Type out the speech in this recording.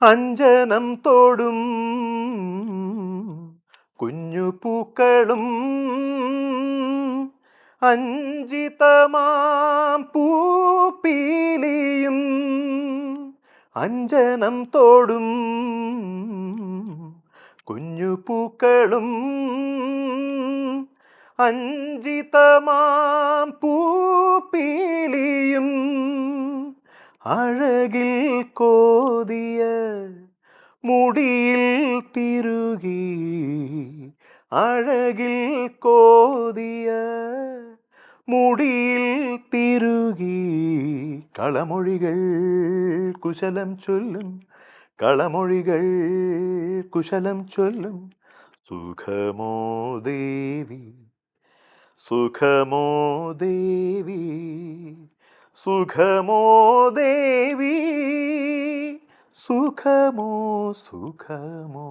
അഞ്ജനം തോടും കുഞ്ഞു പൂക്കളും അഞ്ജിതമാം പൂപ്പീലിയും അഞ്ജനം തോടും കുഞ്ഞു പൂക്കളും അഞ്ജിതമാം പൂപ്പീലിയും അഴകിൽ കോതിയ മുടിയിൽ തിരുകി അഴകിൽ കോതിയ മുടിയിൽ തിരുകി കളമൊഴികൾ കുശലം ചൊല്ലും കളമൊഴികൾ കുശലം ചൊല്ലും സുഖമോ ദേവി സുഖമോ ദേവി സുഖമോ ദേവി സുഖമോ സുഖമോ